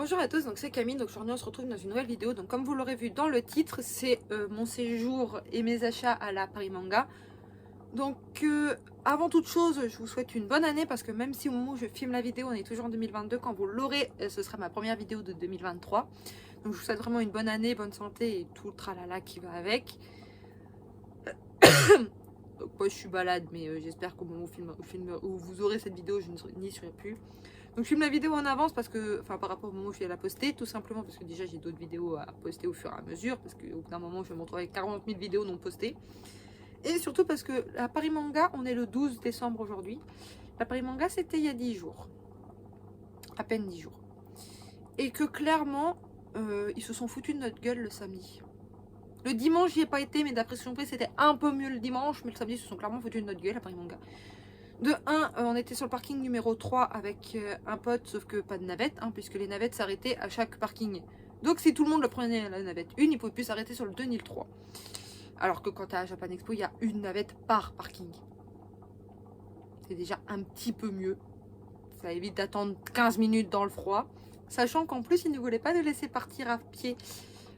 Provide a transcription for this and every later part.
Bonjour à tous, donc c'est Camille, donc aujourd'hui on se retrouve dans une nouvelle vidéo. Donc comme vous l'aurez vu dans le titre, c'est mon séjour et mes achats à la Paris Manga. Donc avant toute chose, je vous souhaite une bonne année parce que même si au moment où je filme la vidéo, on est toujours en 2022, quand vous l'aurez, ce sera ma première vidéo de 2023. Donc je vous souhaite vraiment une bonne année, bonne santé et tout le tralala qui va avec. Donc moi je suis balade, mais j'espère qu'au moment où vous aurez cette vidéo, je n'y serai plus. Donc je filme la vidéo en avance parce que, enfin par rapport au moment où je vais la poster, tout simplement parce que déjà j'ai d'autres vidéos à poster au fur et à mesure, parce qu'au bout d'un moment je vais me retrouver avec 40 000 vidéos non postées. Et surtout parce que la Paris Manga, on est le 12 décembre aujourd'hui. La Paris Manga c'était il y a 10 jours. À peine 10 jours. Et que clairement, ils se sont foutus de notre gueule le samedi. Le dimanche j'y ai pas été, mais d'après ce que j'ai compris c'était un peu mieux le dimanche, mais le samedi ils se sont clairement foutus de notre gueule à Paris Manga. De 1, on était sur le parking numéro 3 avec un pote, sauf que pas de navette, hein, puisque les navettes s'arrêtaient à chaque parking. Donc si tout le monde le prenait la navette 1, il ne pouvait plus s'arrêter sur le 2 ni le 3. Alors que quand tu es à Japan Expo, il y a une navette par parking. C'est déjà un petit peu mieux. Ça évite d'attendre 15 minutes dans le froid. Sachant qu'en plus, ils ne voulaient pas nous laisser partir à pied.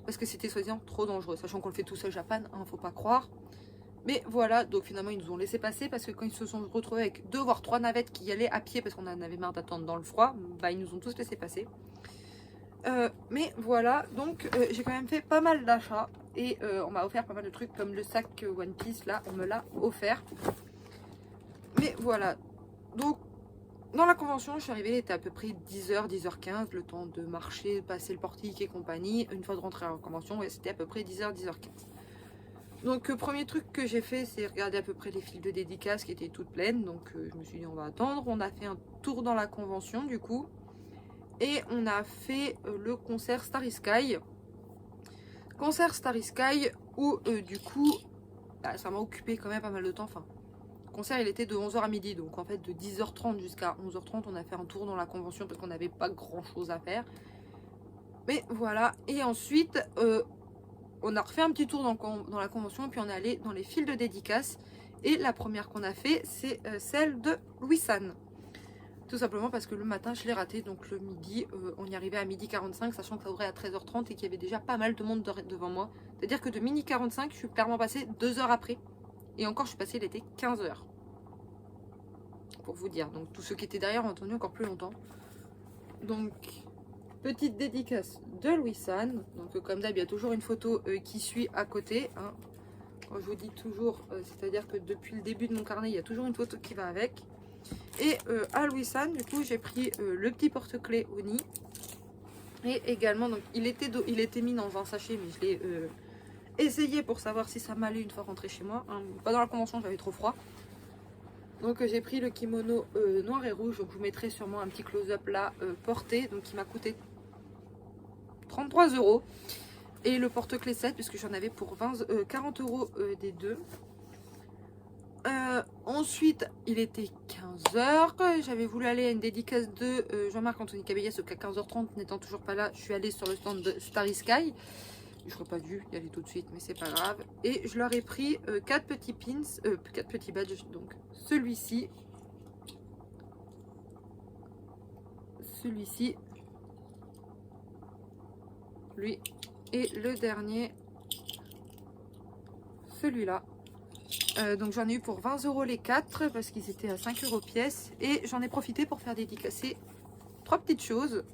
Parce que c'était soi-disant trop dangereux. Sachant qu'on le fait tous au Japan, hein, faut pas croire. Mais voilà, donc finalement ils nous ont laissé passer parce que quand ils se sont retrouvés avec 2 voire 3 navettes qui allaient à pied parce qu'on en avait marre d'attendre dans le froid, bah ils nous ont tous laissé passer. Mais voilà, donc j'ai quand même fait pas mal d'achats et on m'a offert pas mal de trucs comme le sac One Piece, là on me l'a offert. Mais voilà, donc dans la convention je suis arrivée, il était à peu près 10h, 10h15, le temps de marcher, passer le portique et compagnie. Une fois de rentrer en convention, ouais, c'était à peu près 10h, 10h15. Donc premier truc que j'ai fait, c'est regarder à peu près les files de dédicaces qui étaient toutes pleines. Donc je me suis dit on va attendre. On a fait un tour dans la convention du coup. Et on a fait le concert Starry Sky. Concert Starry Sky où du coup bah, ça m'a occupé quand même pas mal de temps. Enfin, le concert il était de 11h à midi. Donc en fait de 10h30 jusqu'à 11h30 on a fait un tour dans la convention parce qu'on n'avait pas grand chose à faire. Mais voilà. Et ensuite... on a refait un petit tour dans la convention et puis on est allé dans les files de dédicaces. Et la première qu'on a fait, c'est celle de Louis San. Tout simplement parce que le matin, je l'ai raté. Donc le midi, on y arrivait à 12h45, sachant que ça ouvrait à 13h30 et qu'il y avait déjà pas mal de monde devant moi. C'est-à-dire que de 12h45, je suis clairement passée 2 heures après. Et encore, je suis passée, il était 15h. Pour vous dire. Donc tous ceux qui étaient derrière ont attendu encore plus longtemps. Donc... petite dédicace de Louis San. Donc comme d'hab, il y a toujours une photo qui suit à côté. Hein. Quand je vous dis toujours, c'est-à-dire que depuis le début de mon carnet, il y a toujours une photo qui va avec. Et à Louis San, du coup, j'ai pris le petit porte-clés Oni. Et également, donc il était mis dans un sachet, mais je l'ai essayé pour savoir si ça m'allait une fois rentré chez moi. Hein. Pas dans la convention, j'avais trop froid. Donc j'ai pris le kimono noir et rouge. Donc je vous mettrai sûrement un petit close-up là porté. Donc il m'a coûté 33 €. Et le porte-clés 7, puisque j'en avais pour 40 € des deux. Ensuite, il était 15h. J'avais voulu aller à une dédicace de Jean-Marc Anthony Cabellas, sauf qu'à 15h30, n'étant toujours pas là, je suis allée sur le stand de Starry Sky. Je n'aurais pas dû y aller tout de suite, mais c'est pas grave. Et je leur ai pris 4 petits pins, 4 petits badges. Donc celui-ci, lui, et le dernier, celui-là. Donc j'en ai eu pour 20 € les 4 parce qu'ils étaient à 5 € pièce. Et j'en ai profité pour faire dédicacer 3 petites choses.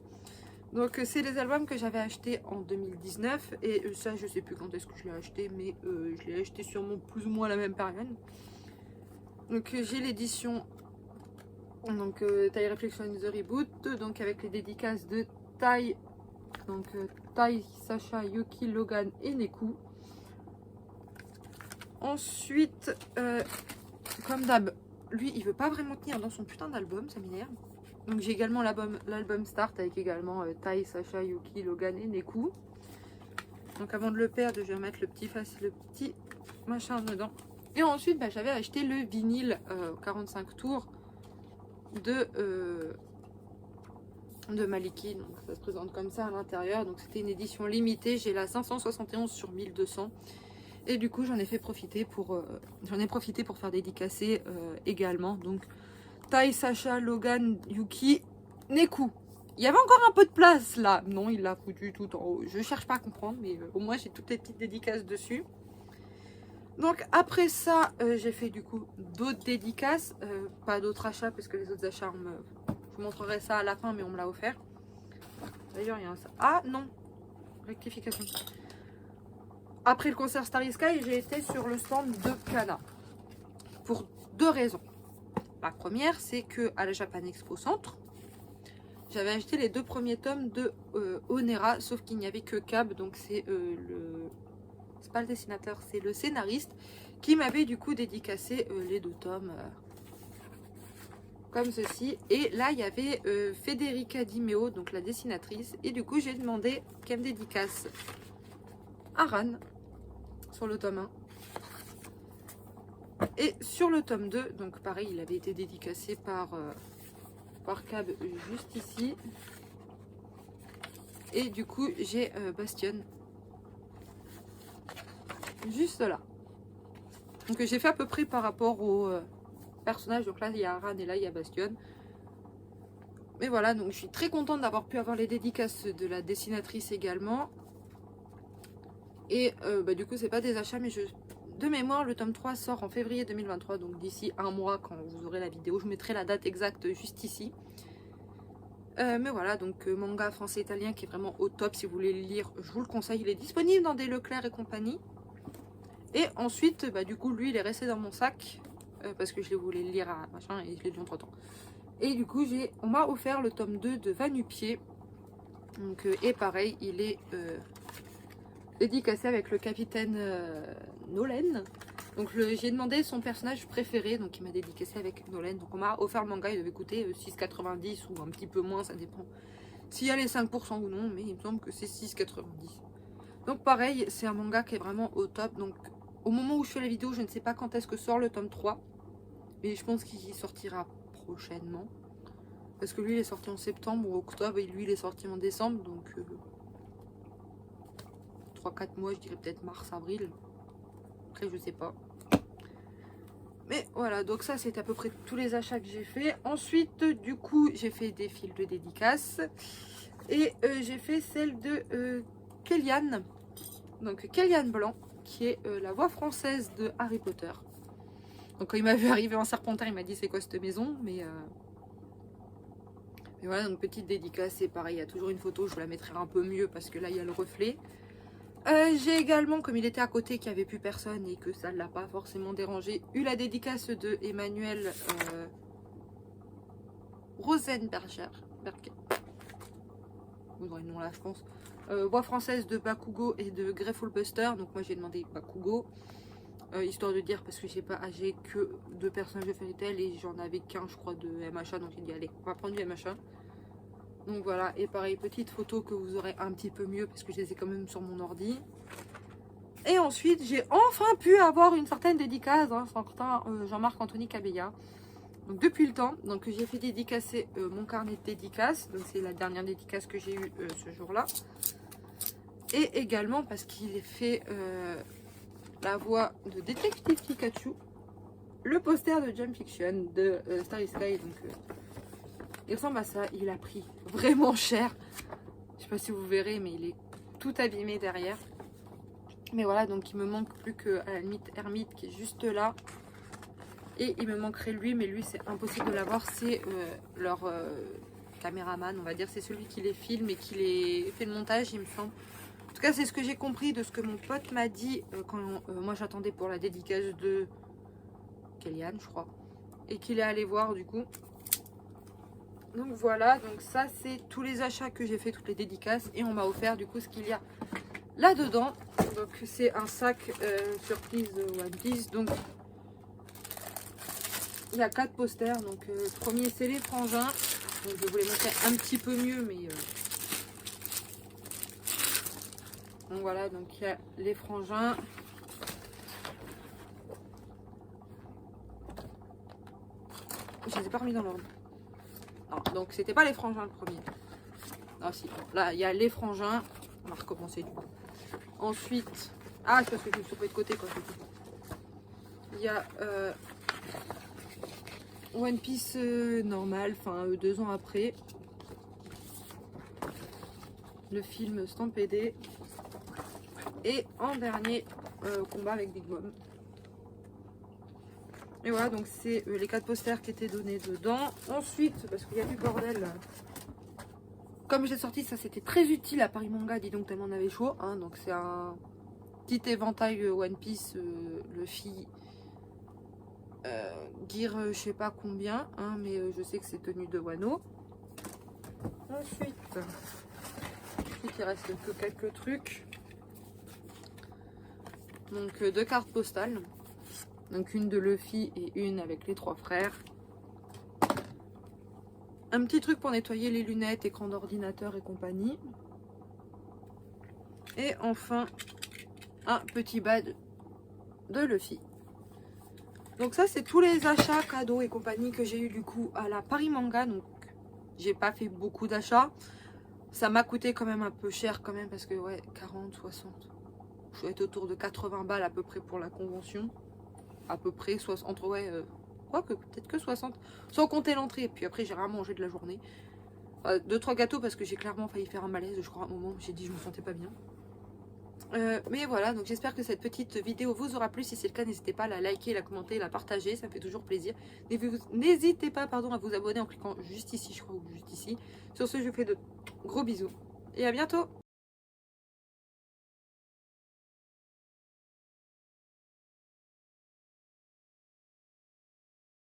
Donc c'est les albums que j'avais achetés en 2019. Et ça je sais plus quand est-ce que je l'ai acheté, mais je l'ai acheté sûrement plus ou moins à la même période. Donc j'ai l'édition donc Tai Reflection in the Reboot, donc avec les dédicaces de Tai, donc Tai, Sacha, Yuki, Logan et Neku. Ensuite, comme d'hab, lui il veut pas vraiment tenir dans son putain d'album, ça m'énerve. Donc j'ai également l'album Start avec également Tai, Sacha, Yuki, Logan et Neku. Donc avant de le perdre, je vais remettre le petit machin dedans. Et ensuite, bah, j'avais acheté le vinyle 45 tours de Maliki. Donc ça se présente comme ça à l'intérieur. Donc c'était une édition limitée. J'ai la 571 sur 1200. Et du coup, j'en ai profité pour faire dédicacer également. Donc Tai, Sacha, Logan, Yuki, Neku. Il y avait encore un peu de place là. Non, il l'a foutu tout en haut. Je cherche pas à comprendre, mais au moins j'ai toutes les petites dédicaces dessus. Donc après ça, j'ai fait du coup d'autres dédicaces. Pas d'autres achats, parce que les autres achats, je vous montrerai ça à la fin, mais on me l'a offert. D'ailleurs, il y a un... Ah non, rectification. Après le concert Starry Sky, j'ai été sur le stand de Kana. Pour deux raisons. La première, c'est que à la Japan Expo Centre, j'avais acheté les 2 premiers tomes de Onera, sauf qu'il n'y avait que Cab, donc c'est c'est pas le dessinateur, c'est le scénariste qui m'avait du coup dédicacé les 2 tomes comme ceci. Et là, il y avait Federica Di Meo, donc la dessinatrice, et du coup, j'ai demandé qu'elle me dédicace Aran sur le tome 1. Et sur le tome 2, donc pareil, il avait été dédicacé par Cab juste ici. Et du coup, j'ai Bastion juste là. Donc j'ai fait à peu près par rapport au personnage. Donc là, il y a Aran et là, il y a Bastion. Mais voilà, donc je suis très contente d'avoir pu avoir les dédicaces de la dessinatrice également. Et du coup, c'est pas des achats, mais de mémoire, le tome 3 sort en février 2023. Donc d'ici un mois, quand vous aurez la vidéo, je mettrai la date exacte juste ici. Mais voilà, donc manga français-italien qui est vraiment au top. Si vous voulez le lire, je vous le conseille. Il est disponible dans des Leclerc et compagnie. Et ensuite, du coup, lui, il est resté dans mon sac. Parce que je voulais le lire à machin et je l'ai lu entre temps. Et du coup, on m'a offert le tome 2 de Va-Nu-Pieds. Donc, et pareil, il est dédicacé avec le capitaine Nolan. Donc j'ai demandé son personnage préféré, donc il m'a dédicacé avec Nolan. Donc on m'a offert le manga, il devait coûter 6,90 ou un petit peu moins, ça dépend s'il y a les 5% ou non, mais il me semble que c'est 6,90. Donc pareil, c'est un manga qui est vraiment au top. Donc au moment où je fais la vidéo, je ne sais pas quand est-ce que sort le tome 3, mais je pense qu'il sortira prochainement. Parce que lui il est sorti en septembre ou octobre et lui il est sorti en décembre, donc 3-4 mois, je dirais peut-être mars, avril. Après je sais pas. Mais voilà, donc ça c'est à peu près tous les achats que j'ai fait. Ensuite, du coup, j'ai fait des fils de dédicace. Et j'ai fait celle de Kellyanne. Donc Kellyanne Blanc, qui est la voix française de Harry Potter. Donc quand il m'a vu arriver en Serpentard, il m'a dit c'est quoi cette maison. Mais voilà, donc petite dédicace, c'est pareil, il y a toujours une photo, je vous la mettrai un peu mieux parce que là il y a le reflet. J'ai également, comme il était à côté, qu'il n'y avait plus personne et que ça ne l'a pas forcément dérangé, eu la dédicace de Emmanuel Rosenberger. Vous aurez le nom là, je pense. Voix française de Bakugo et de Greyfallbuster. Donc moi j'ai demandé Bakugo. Histoire de dire, parce que j'ai que 2 personnages de Fairy Tail et j'en avais qu'un, je crois, de MHA. Donc j'ai dit, allez, on va prendre du MHA. Donc voilà, et pareil, petite photo que vous aurez un petit peu mieux parce que je les ai quand même sur mon ordi. Et ensuite, j'ai enfin pu avoir une certaine dédicace, certain Jean-Marc Anthony Cabella. Donc depuis le temps, donc j'ai fait dédicacer mon carnet de dédicaces. Donc c'est la dernière dédicace que j'ai eue ce jour-là. Et également parce qu'il est fait la voix de Détective Pikachu, le poster de Jump Fiction de Starry Sky. Donc il ressemble à ça, il a pris vraiment cher. Je sais pas si vous verrez, mais il est tout abîmé derrière. Mais voilà, donc il me manque plus que à la limite Hermite qui est juste là. Et il me manquerait lui, mais lui c'est impossible de l'avoir. C'est leur caméraman, on va dire. C'est celui qui les filme et qui les fait le montage, il me semble. En tout cas, c'est ce que j'ai compris de ce que mon pote m'a dit quand moi j'attendais pour la dédicace de Kellyanne, je crois. Et qu'il est allé voir du coup. Donc voilà, donc ça c'est tous les achats que j'ai fait, toutes les dédicaces. Et on m'a offert du coup ce qu'il y a là-dedans. Donc c'est un sac surprise One Piece. Donc il y a 4 posters. Donc le premier c'est les frangins. Donc, je vais vous les montrer un petit peu mieux, mais donc voilà, donc il y a les frangins. Je les ai pas remis dans l'ordre. Non, donc c'était pas les frangins le premier. Ah si, là il y a les frangins. On va recommencer du coup. Ensuite, ah c'est parce que je me suis trompée de côté quand il y a One Piece normal, enfin 2 ans après. le film Stampédé. Et en dernier, combat avec Big Mom. Et voilà, donc c'est les 4 posters qui étaient donnés dedans. Ensuite, parce qu'il y a du bordel, comme j'ai sorti, ça c'était très utile à Paris Manga, dis donc tellement on avait chaud. Hein, donc c'est un petit éventail One Piece, Luffy, Gear, je sais pas combien, hein, mais je sais que c'est tenu de Wano. Ensuite, il reste que quelques trucs. Donc 2 cartes postales. Donc une de Luffy et une avec les 3 frères. Un petit truc pour nettoyer les lunettes, écran d'ordinateur et compagnie. Et enfin, un petit badge de Luffy. Donc ça, c'est tous les achats, cadeaux et compagnie que j'ai eu du coup à la Paris Manga. Donc j'ai pas fait beaucoup d'achats. Ça m'a coûté quand même un peu cher quand même parce que ouais, 40, 60. Je dois être autour de 80 balles à peu près pour la convention. À peu près, entre ouais, que peut-être que 60. Sans compter l'entrée. Et puis après, j'ai rien mangé de la journée. 2-3 gâteaux parce que j'ai clairement failli faire un malaise. Je crois à un moment où j'ai dit je me sentais pas bien. Mais voilà, donc j'espère que cette petite vidéo vous aura plu. Si c'est le cas, n'hésitez pas à la liker, la commenter, la partager. Ça me fait toujours plaisir. N'hésitez pas à vous abonner en cliquant juste ici, je crois, ou juste ici. Sur ce, je vous fais de gros bisous. Et à bientôt!